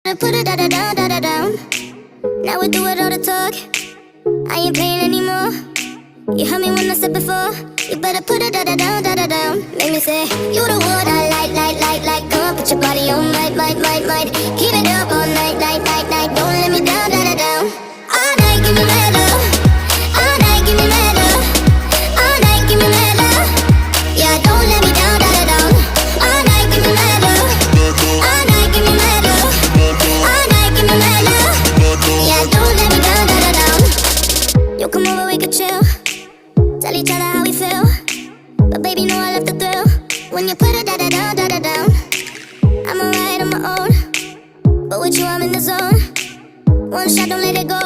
I put it da-da-down. Now we do it all the talk. I ain't playing anymore. You heard me when I said before. You better put it da-da-down. Make me say, you the one I like. Come on, put your body on, might. Keep it up all night. Don't let me down. All night, give me mad love. All night, give me mad love. All night, give me mad love. Yeah, don't let me down. All night, give me mad love. All night, give me mad love. All night, give me mad love. Yeah, don't let me down. You come over, we could chill. Tell each other how we feel. But baby, know I love the thrill. When you put it da-da-down. I'm alright on my own, but with you I'm in the zone. One shot, don't let it go.